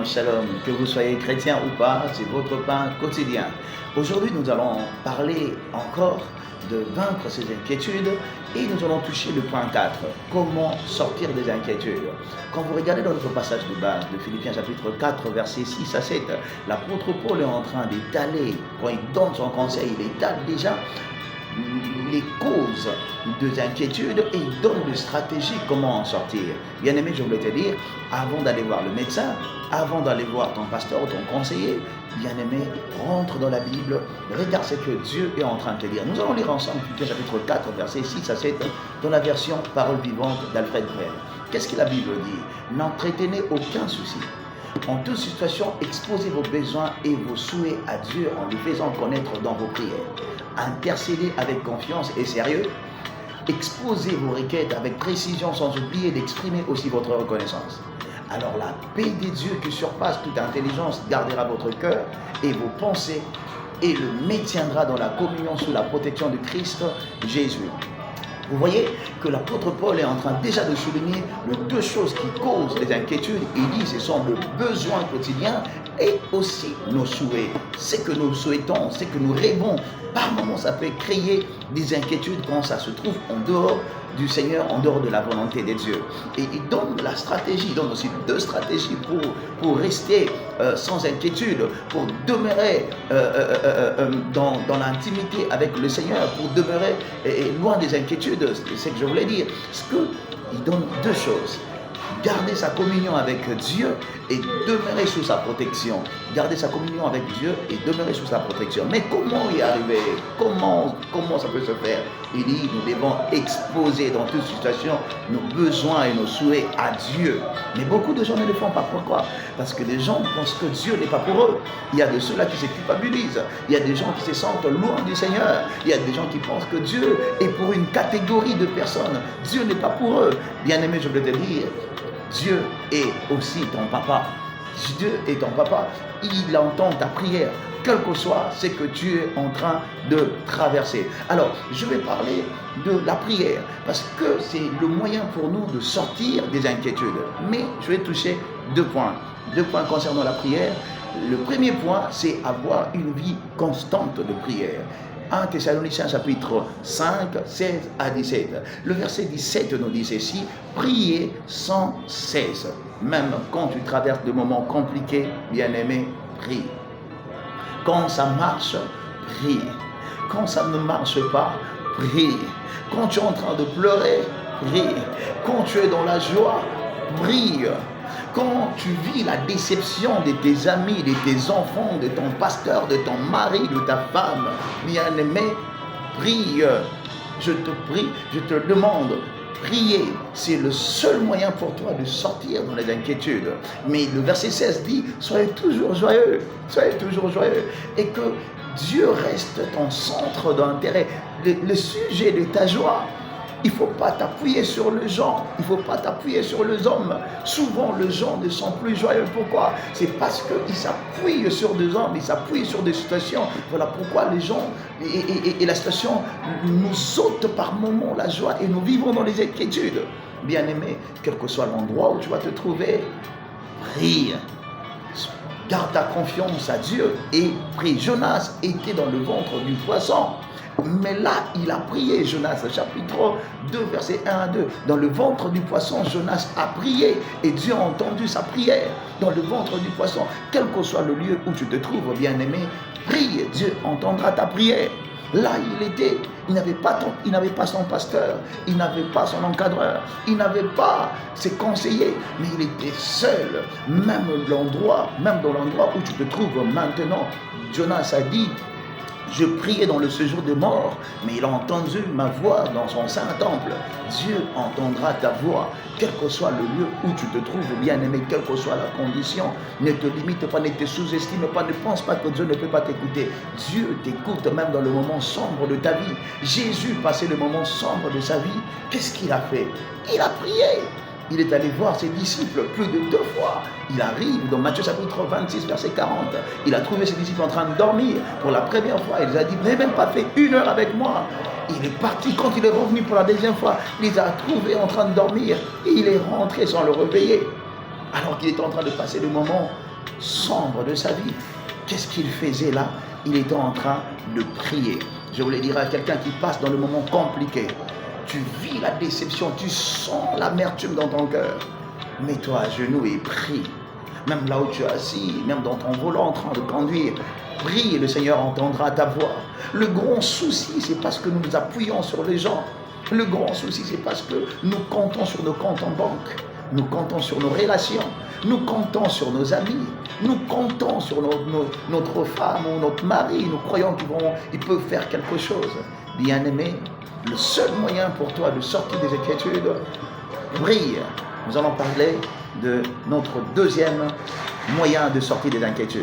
Shalom, que vous soyez chrétien ou pas, c'est votre pain quotidien. Aujourd'hui, nous allons parler encore de vaincre ces inquiétudes et nous allons toucher le point 4, comment sortir des inquiétudes. Quand vous regardez dans notre passage de base de Philippiens chapitre 4, versets 6 à 7, l'apôtre Paul est en train d'étaler, quand il donne son conseil, il étale déjà les causes des inquiétudes et il donne des stratégies comment en sortir. Bien aimé, je voulais te dire, avant d'aller voir le médecin, avant d'aller voir ton pasteur ou ton conseiller, bien aimé, rentre dans la Bible, regarde ce que Dieu est en train de te dire. Nous allons lire ensemble Philippiens chapitre 4, versets 6 à 7, dans la version Parole vivante d'Alfred Brel. Qu'est-ce que la Bible dit? N'entretenez aucun souci. En toute situation, exposez vos besoins et vos souhaits à Dieu en les faisant connaître dans vos prières. Intercédez avec confiance et sérieux. Exposez vos requêtes avec précision sans oublier d'exprimer aussi votre reconnaissance. Alors la paix de Dieu qui surpasse toute intelligence gardera votre cœur et vos pensées et le maintiendra dans la communion sous la protection de Christ Jésus. Vous voyez que l'apôtre Paul est en train déjà de souligner les deux choses qui causent les inquiétudes. Il dit ce sont le besoin quotidien et aussi nos souhaits. Ce que nous souhaitons, ce que nous rêvons, par moments ça peut créer des inquiétudes quand ça se trouve en dehors du Seigneur, en dehors de la volonté de Dieu. Et il donne la stratégie, il donne aussi deux stratégies pour rester sans inquiétude, pour demeurer dans l'intimité avec le Seigneur, pour demeurer loin des inquiétudes. C'est ce que je voulais dire. Parce qu'il donne deux choses. Garder sa communion avec Dieu et demeurer sous sa protection. Garder sa communion avec Dieu et demeurer sous sa protection. Mais comment y arriver? Comment ça peut se faire? Il dit, nous devons exposer dans toute situation nos besoins et nos souhaits à Dieu. Mais beaucoup de gens ne le font pas. Pourquoi? Parce que les gens pensent que Dieu n'est pas pour eux. Il y a de ceux-là qui se culpabilisent. Il y a des gens qui se sentent loin du Seigneur. Il y a des gens qui pensent que Dieu est pour une catégorie de personnes. Dieu n'est pas pour eux. Bien aimé, je veux te dire, Dieu est aussi ton papa. Dieu est ton papa. Il entend ta prière, quel que soit ce que tu es en train de traverser. Alors, je vais parler de la prière, parce que c'est le moyen pour nous de sortir des inquiétudes. Mais je vais toucher deux points. Deux points concernant la prière. Le premier point, c'est avoir une vie constante de prière. 1 Thessaloniciens chapitre 5, 16 à 17. Le verset 17 nous dit ceci, priez sans cesse. Même quand tu traverses des moments compliqués, bien-aimé, prie. Quand ça marche, prie. Quand ça ne marche pas, prie. Quand tu es en train de pleurer, prie. Quand tu es dans la joie, prie. Quand tu vis la déception de tes amis, de tes enfants, de ton pasteur, de ton mari, de ta femme, bien-aimé, prie. Je te prie, je te demande, prier, c'est le seul moyen pour toi de sortir dans les inquiétudes. Mais le verset 16 dit, soyez toujours joyeux, et que Dieu reste ton centre d'intérêt, le sujet de ta joie. Il ne faut pas t'appuyer sur les gens, il ne faut pas t'appuyer sur les hommes. Souvent, les gens ne sont plus joyeux. Pourquoi? C'est parce qu'ils s'appuient sur des hommes, ils s'appuient sur des situations. Voilà pourquoi les gens et la situation nous ôtent par moments la joie et nous vivons dans les inquiétudes. Bien-aimé, quel que soit l'endroit où tu vas te trouver, prie. Garde ta confiance à Dieu et prie. Jonas était dans le ventre du poisson. Mais là, il a prié, Jonas, chapitre 2, verset 1 à 2. Dans le ventre du poisson, Jonas a prié et Dieu a entendu sa prière. Dans le ventre du poisson, quel que soit le lieu où tu te trouves, bien-aimé, prie, Dieu entendra ta prière. Là, il était, il n'avait pas son pasteur, il n'avait pas son encadreur, il n'avait pas ses conseillers, mais il était seul, même dans l'endroit où tu te trouves maintenant. Jonas a dit, je priais dans le séjour des morts, mais il a entendu ma voix dans son saint temple. Dieu entendra ta voix, quel que soit le lieu où tu te trouves, bien-aimé, quelle que soit la condition. Ne te limite pas, ne te sous-estime pas, ne pense pas que Dieu ne peut pas t'écouter. Dieu t'écoute même dans le moment sombre de ta vie. Jésus passait le moment sombre de sa vie. Qu'est-ce qu'il a fait? Il a prié. Il est allé voir ses disciples plus de 2 fois. Il arrive dans Matthieu chapitre 26, verset 40. Il a trouvé ses disciples en train de dormir. Pour la première fois, il les a dit, vous n'avez même pas fait 1 heure avec moi. Il est parti. Quand il est revenu pour la deuxième fois, il les a trouvés en train de dormir. Et il est rentré sans le réveiller. Alors qu'il était en train de passer le moment sombre de sa vie. Qu'est-ce qu'il faisait là? Il était en train de prier. Je voulais dire à quelqu'un qui passe dans le moment compliqué, tu vis la déception, tu sens l'amertume dans ton cœur. Mets-toi à genoux et prie. Même là où tu es assis, même dans ton volant en train de conduire, prie et le Seigneur entendra ta voix. Le grand souci, c'est parce que nous nous appuyons sur les gens. Le grand souci, c'est parce que nous comptons sur nos comptes en banque. Nous comptons sur nos relations. Nous comptons sur nos amis. Nous comptons sur notre femme ou notre mari. Nous croyons qu'ils peuvent faire quelque chose. Bien-aimé, le seul moyen pour toi de sortir des inquiétudes, prie. Nous allons parler de notre deuxième moyen de sortir des inquiétudes.